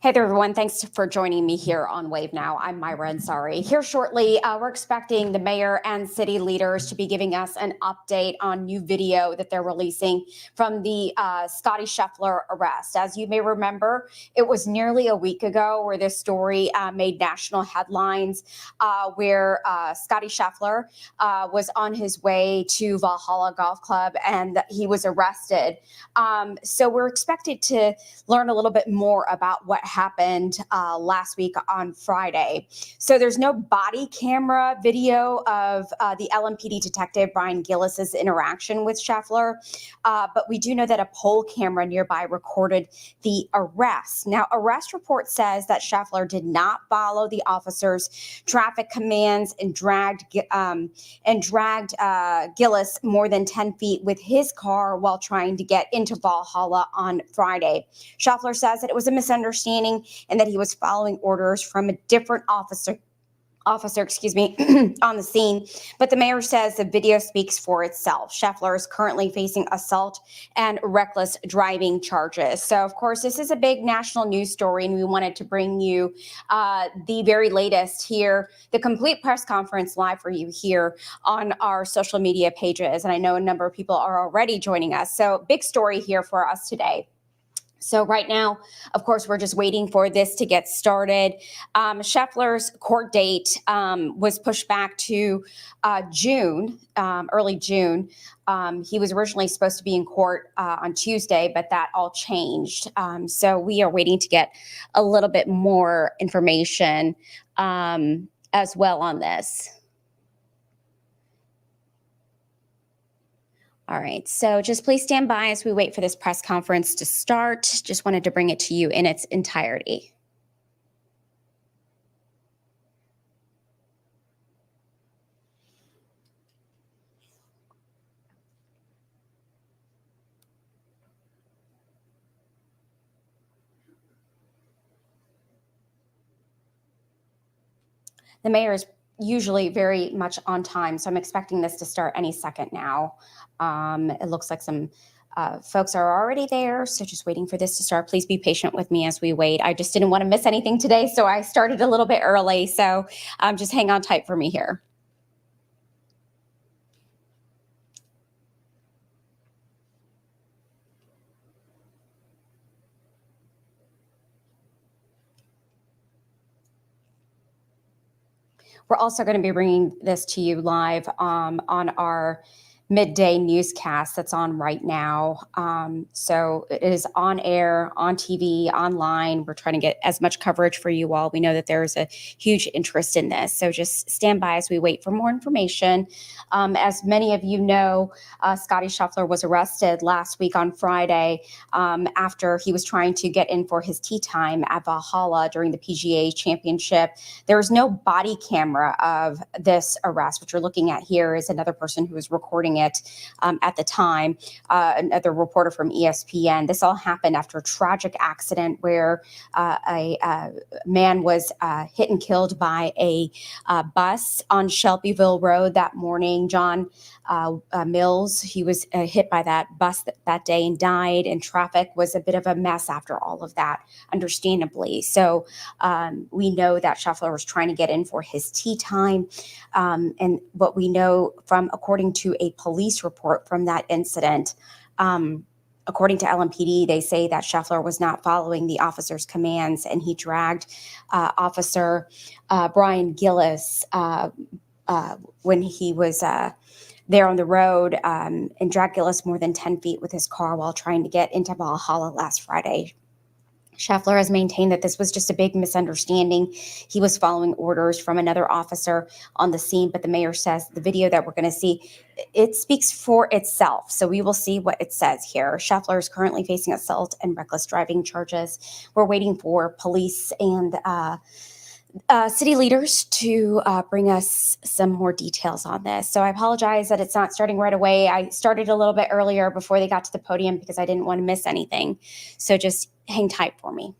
Hey there, everyone. Thanks for joining me here on Wave Now. I'm Myra Ansari. Here shortly, we're expecting the mayor and city leaders to be giving us an update on new video that they're releasing from the Scottie Scheffler arrest. As you may remember, it was nearly a week ago where this story made national headlines where Scottie Scheffler was on his way to Valhalla Golf Club and he was arrested. So we're expected to learn a little bit more about what happened last week on Friday. So there's no body camera video of the LMPD detective Brian Gillis's interaction with Scheffler, but we do know that a poll camera nearby recorded the arrest. Now, arrest report says that Scheffler did not follow the officer's traffic commands and dragged Gillis more than 10 feet with his car while trying to get into Valhalla on Friday. Scheffler says that it was a misunderstanding and that he was following orders from a different officer on the scene. But the mayor says the video speaks for itself. Scheffler is currently facing assault and reckless driving charges. So, of course, this is a big national news story, and we wanted to bring you the very latest here, the complete press conference live for you here on our social media pages. And I know a number of people are already joining us. So, big story here for us today. So right now, of course, we're just waiting for this to get started. Scheffler's court date was pushed back to June, early June. He was originally supposed to be in court on Tuesday, but that all changed. So we are waiting to get a little bit more information as well on this. All right, so just please stand by as we wait for this press conference to start. Just wanted to bring it to you in its entirety. The mayor is usually very much on time, so I'm expecting this to start any second now. It looks like some folks are already there, so just waiting for this to start. Please be patient with me as we wait. I just didn't want to miss anything today, so I started a little bit early, so just hang on tight for me here. We're also going to be bringing this to you live on our midday newscast that's on right now. So it is on air, on TV, online. We're trying to get as much coverage for you all. We know that there's a huge interest in this. So just stand by as we wait for more information. As many of you know, Scottie Scheffler was arrested last week on Friday after he was trying to get in for his tee time at Valhalla during the PGA Championship. There was no body camera of this arrest. What you're looking at here is another person who was recording it at the time, another reporter from ESPN. This all happened after a tragic accident where a man was hit and killed by a bus on Shelbyville Road that morning. John Mills, he was hit by that bus that day and died, and traffic was a bit of a mess after all of that, understandably. So we know that Scheffler was trying to get in for his tee time. And what we know from, according to a police report from that incident, according to LMPD, they say that Scheffler was not following the officer's commands, and he dragged Officer Brian Gillis when he was there on the road and dragged Gillis more than 10 feet with his car while trying to get into Valhalla last Friday. Scheffler has maintained that this was just a big misunderstanding. He was following orders from another officer on the scene, but the mayor says the video that we're going to see, it speaks for itself. So we will see what it says here. Scheffler is currently facing assault and reckless driving charges. We're waiting for police and city leaders to bring us some more details on this. So I apologize that it's not starting right away. I started a little bit earlier before they got to the podium because I didn't want to miss anything. So just hang tight for me.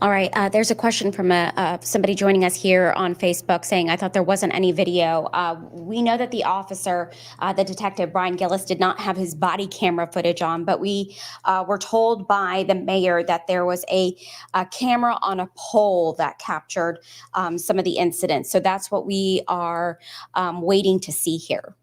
All right. There's a question from somebody joining us here on Facebook saying, I thought there wasn't any video. We know that the officer, the detective, Brian Gillis, did not have his body camera footage on, but we were told by the mayor that there was a camera on a pole that captured some of the incidents. So that's what we are waiting to see here.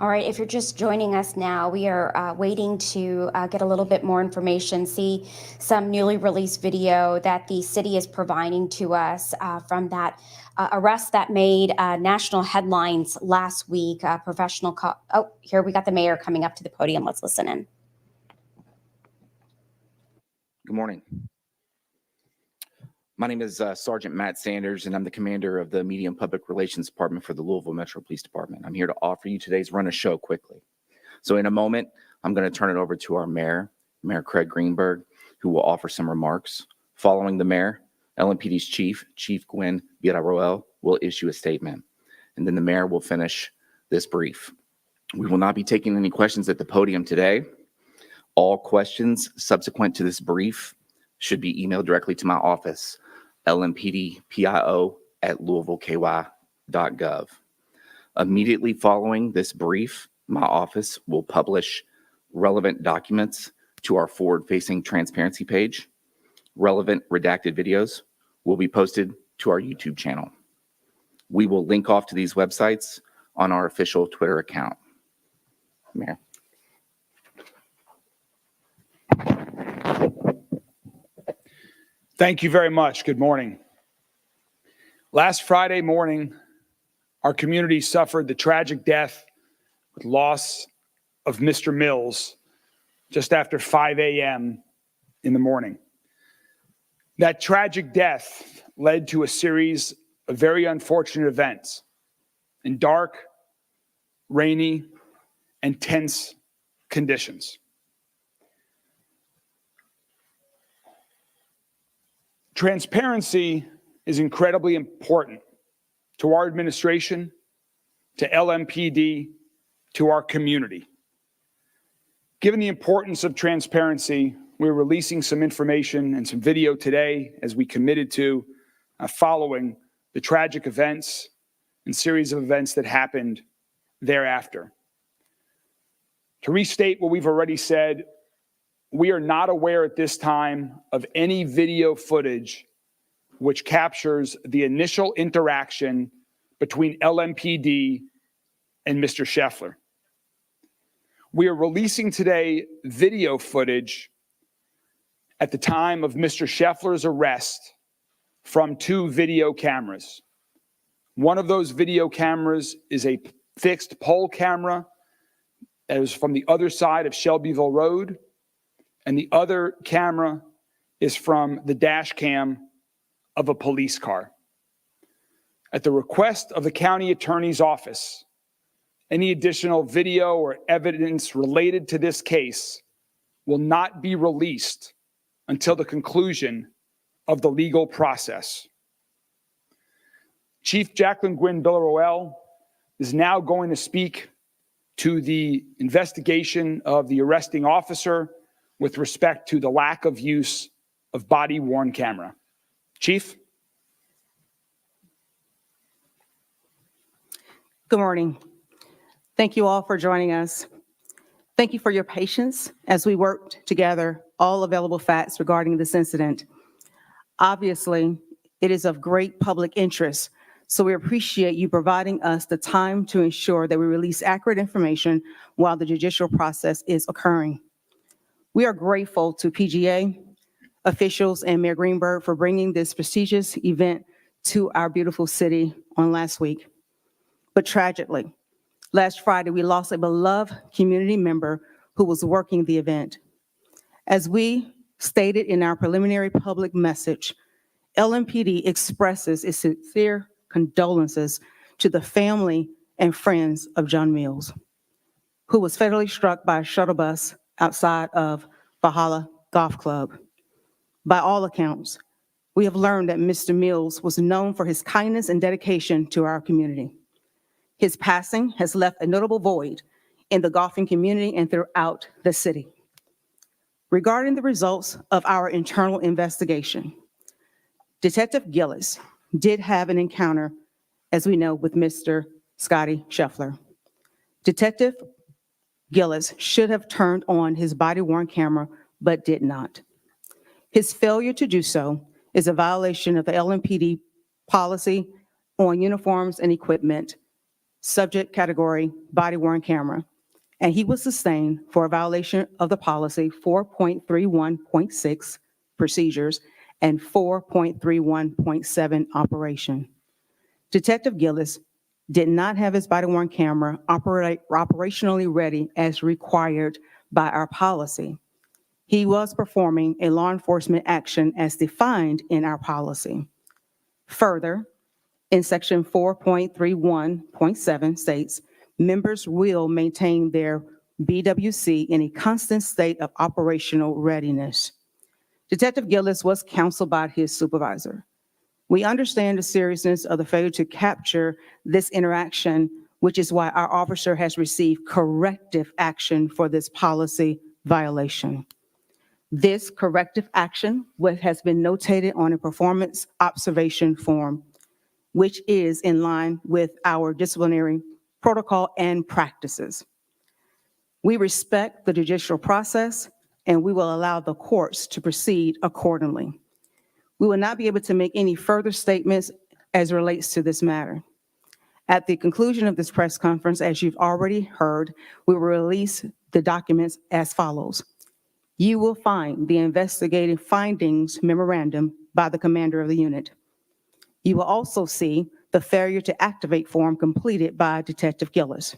All right, if you're just joining us now, we are waiting to get a little bit more information, see some newly released video that the city is providing to us from that arrest that made national headlines last week. Oh, here we got the mayor coming up to the podium. Let's listen in. Good morning. My name is Sergeant Matt Sanders, and I'm the commander of the Media and Public Relations Department for the Louisville Metro Police Department. I'm here to offer you today's run of show quickly. So in a moment, I'm going to turn it over to our mayor, Mayor Craig Greenberg, who will offer some remarks. Following the mayor, LMPD's Chief Gwen Villarroel, will issue a statement. And then the mayor will finish this brief. We will not be taking any questions at the podium today. All questions subsequent to this brief should be emailed directly to my office, lmpdpio@louisvilleky.gov. Immediately following this brief, my office will publish relevant documents to our forward-facing transparency page. Relevant redacted videos will be posted to our YouTube channel. We will link off to these websites on our official Twitter account. Mayor. Thank you very much. Good morning. Last Friday morning, our community suffered the tragic death with loss of Mr. Mills just after 5 a.m. in the morning. That tragic death led to a series of very unfortunate events in dark, rainy, and tense conditions. Transparency is incredibly important to our administration, to LMPD, to our community. Given the importance of transparency, we're releasing some information and some video today, as we committed to, following the tragic events and series of events that happened thereafter. To restate what we've already said, we are not aware at this time of any video footage which captures the initial interaction between LMPD and Mr. Scheffler. We are releasing today video footage at the time of Mr. Scheffler's arrest from 2 video cameras. One of those video cameras is a fixed pole camera that is from the other side of Shelbyville Road, and the other camera is from the dash cam of a police car. At the request of the county attorney's office, any additional video or evidence related to this case will not be released until the conclusion of the legal process. Chief Jacqueline Gwynn Villarroel is now going to speak to the investigation of the arresting officer with respect to the lack of use of body-worn camera. Chief? Good morning. Thank you all for joining us. Thank you for your patience as we worked to gather all available facts regarding this incident. Obviously, it is of great public interest, so we appreciate you providing us the time to ensure that we release accurate information while the judicial process is occurring. We are grateful to PGA, officials, and Mayor Greenberg for bringing this prestigious event to our beautiful city on last week. But tragically, last Friday, we lost a beloved community member who was working the event. As we stated in our preliminary public message, LMPD expresses its sincere condolences to the family and friends of John Mills, who was fatally struck by a shuttle bus outside of Valhalla Golf Club. By all accounts, we have learned that Mr. Mills was known for his kindness and dedication to our community. His passing has left a notable void in the golfing community and throughout the city. Regarding the results of our internal investigation, Detective Gillis did have an encounter, as we know, with Mr. Scottie Scheffler. Detective Gillis should have turned on his body-worn camera, but did not. His failure to do so is a violation of the LMPD policy on uniforms and equipment, subject category body-worn camera, and he was sustained for a violation of the policy 4.31.6 procedures and 4.31.7 operation. Detective Gillis did not have his body-worn camera operationally ready as required by our policy. He was performing a law enforcement action as defined in our policy. Further, in section 4.31.7 states, members will maintain their BWC in a constant state of operational readiness. Detective Gillis was counseled by his supervisor. We understand the seriousness of the failure to capture this interaction, which is why our officer has received corrective action for this policy violation. This corrective action has been notated on a performance observation form, which is in line with our disciplinary protocol and practices. We respect the judicial process, and we will allow the courts to proceed accordingly. We will not be able to make any further statements as it relates to this matter. At the conclusion of this press conference, as you've already heard, we will release the documents as follows. You will find the investigative findings memorandum by the commander of the unit. You will also see the failure to activate form completed by Detective Gillis.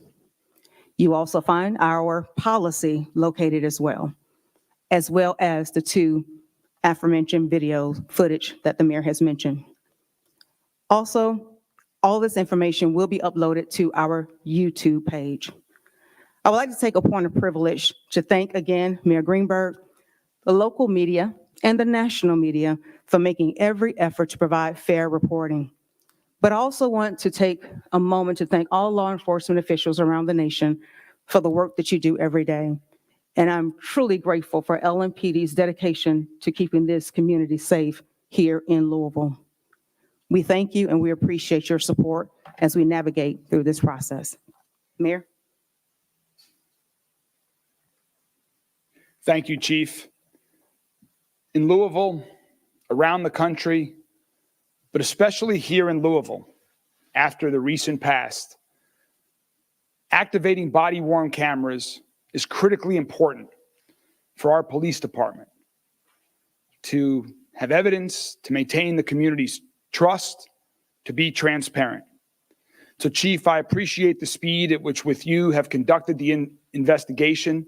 You also find our policy located as well as the two aforementioned video footage that the mayor has mentioned. Also, all this information will be uploaded to our YouTube page. I would like to take a point of privilege to thank again Mayor Greenberg, the local media, and the national media for making every effort to provide fair reporting. But I also want to take a moment to thank all law enforcement officials around the nation for the work that you do every day. And I'm truly grateful for LMPD's dedication to keeping this community safe here in Louisville. We thank you and we appreciate your support as we navigate through this process. Mayor? Thank you, Chief. In Louisville, around the country, but especially here in Louisville, after the recent past, activating body-worn cameras is critically important for our police department to have evidence, to maintain the community's trust, to be transparent. So, Chief, I appreciate the speed at which with you have conducted the investigation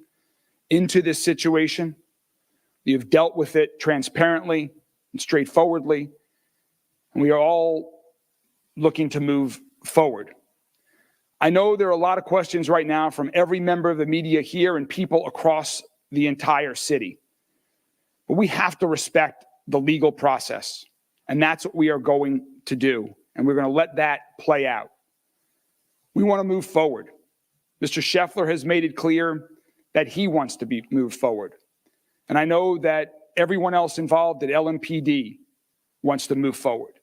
into this situation. You've dealt with it transparently and straightforwardly, and we are all looking to move forward. I know there are a lot of questions right now from every member of the media here and people across the entire city. But we have to respect the legal process, and that's what we are going to do, and we're going to let that play out. We want to move forward. Mr. Scheffler has made it clear that he wants to be moved forward. And I know that everyone else involved at LMPD wants to move forward.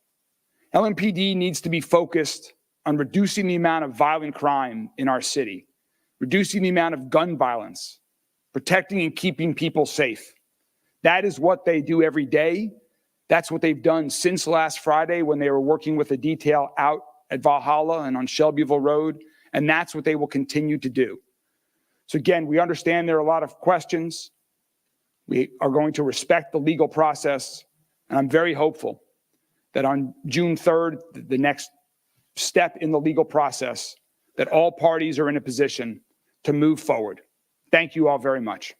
LMPD needs to be focused on reducing the amount of violent crime in our city, reducing the amount of gun violence protecting and keeping people safe. That is what they do every day. That's what they've done since last Friday when they were working with a detail out at Valhalla and on Shelbyville Road, and that's what they will continue to do. So again, we understand there are a lot of questions. We are going to respect the legal process, and I'm very hopeful that on June 3rd, the next step in the legal process, that all parties are in a position to move forward. Thank you all very much.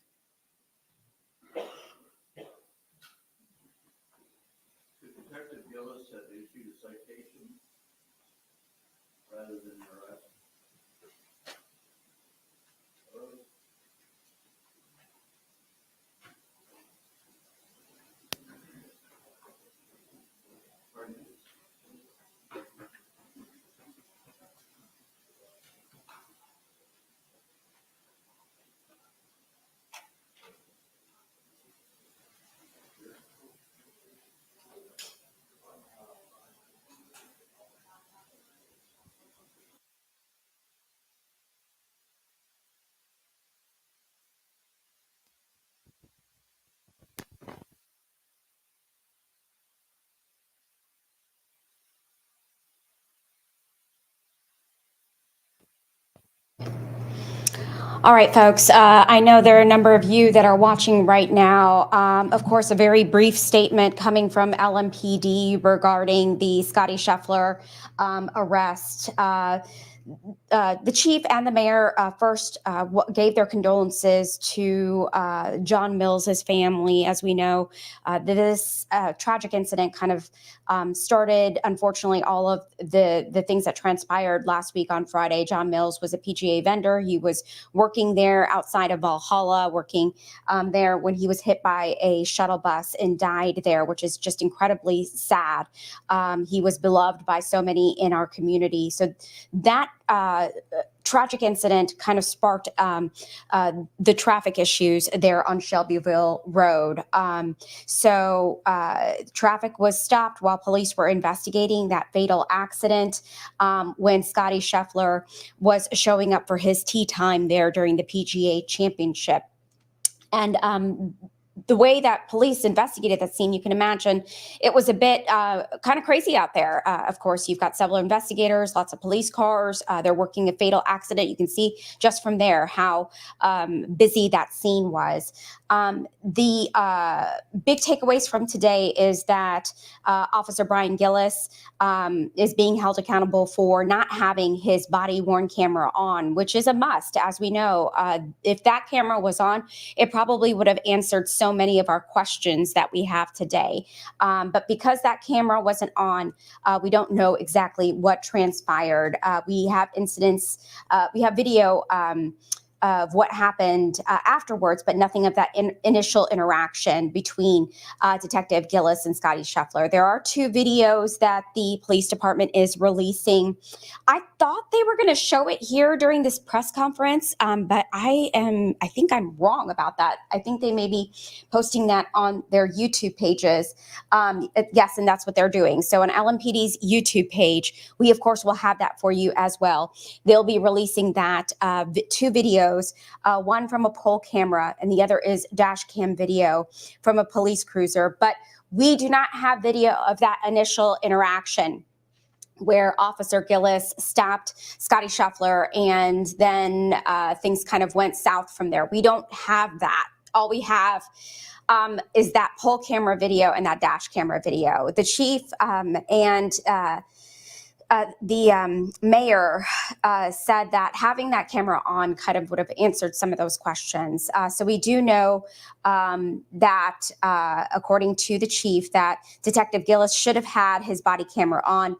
Detective Gillis had issued a citation rather than arrest. All right, folks, I know there are a number of you that are watching right now. Of course, a very brief statement coming from LMPD regarding the Scottie Scheffler arrest. The chief and the mayor first gave their condolences to John Mills's family. As we know, this tragic incident kind of started, unfortunately, all of the things that transpired last week on Friday. John Mills was a PGA vendor. He was working there outside of Valhalla, working there when he was hit by a shuttle bus and died there, which is just incredibly sad. He was beloved by so many in our community. So that tragic incident kind of sparked the traffic issues there on Shelbyville Road. So traffic was stopped while police were investigating that fatal accident when Scottie Scheffler was showing up for his tee time there during the PGA Championship. And the way that police investigated that scene, you can imagine it was a bit kind of crazy out there. Of course, you've got several investigators, lots of police cars. They're working a fatal accident. You can see just from there how busy that scene was. The big takeaways from today is that Officer Brian Gillis is being held accountable for not having his body-worn camera on, which is a must. As we know, if that camera was on, it probably would have answered so many of our questions that we have today. But because that camera wasn't on, we don't know exactly what transpired. We have incidents, we have video of what happened afterwards, but nothing of that initial interaction between Detective Gillis and Scottie Scheffler. There are two videos that the police department is releasing. I thought they were going to show it here during this press conference, but I think I'm wrong about that. I think they may be posting that on their YouTube pages. Yes, and that's what they're doing. So on LMPD's YouTube page, we of course will have that for you as well. They'll be releasing that two videos. One from a pole camera and the other is dash cam video from a police cruiser. But we do not have video of that initial interaction where Officer Gillis stopped Scottie Scheffler and then things kind of went south from there. We don't have that. All we have is that pole camera video and that dash camera video. The chief and the mayor said that having that camera on kind of would have answered some of those questions. So we do know that, according to the chief, that Detective Gillis should have had his body camera on.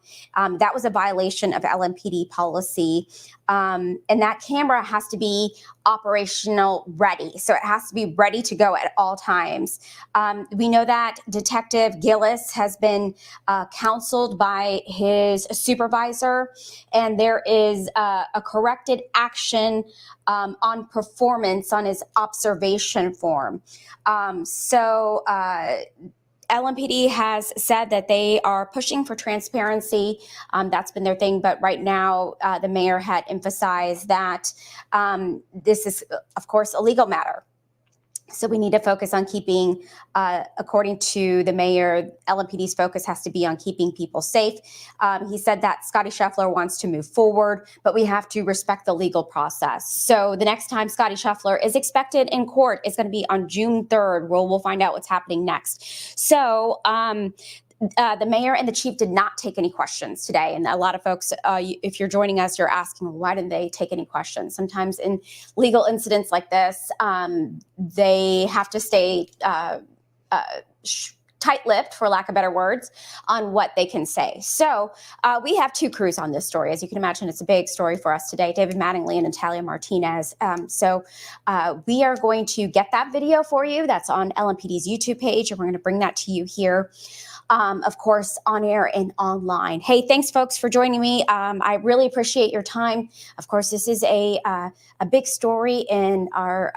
That was a violation of LMPD policy. And that camera has to be operational ready. So it has to be ready to go at all times. We know that Detective Gillis has been counseled by his supervisor, and there is a corrected action on performance on his observation form. LMPD has said that they are pushing for transparency. That's been their thing. But right now, the mayor had emphasized that this is, of course, a legal matter. So we need to focus on keeping, according to the mayor, LMPD's focus has to be on keeping people safe. He said that Scottie Scheffler wants to move forward, but we have to respect the legal process. So the next time Scottie Scheffler is expected in court is going to be on June 3rd, where we'll find out what's happening next. So the mayor and the chief did not take any questions today. And a lot of folks, if you're joining us, you're asking, why didn't they take any questions? Sometimes in legal incidents like this, they have to stay tight-lipped, for lack of better words, on what they can say. So we have two crews on this story. As you can imagine, it's a big story for us today, David Mattingly and Natalia Martinez. So we are going to get that video for you. That's on LMPD's YouTube page, and we're going to bring that to you here. Of course, on air and online. Hey, thanks, folks, for joining me. I really appreciate your time. Of course, this is a big story, and our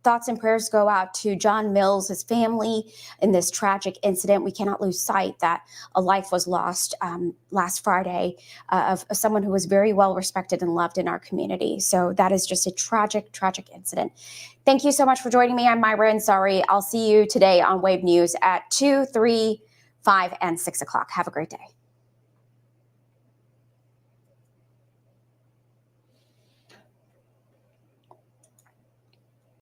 thoughts and prayers go out to John Mills, his family, in this tragic incident. We cannot lose sight that a life was lost last Friday of someone who was very well respected and loved in our community. So that is just a tragic, tragic incident. Thank you so much for joining me. I'm Myra Ansari. I'll see you today on Wave News at 2, 3, 5, and 6 o'clock. Have a great day.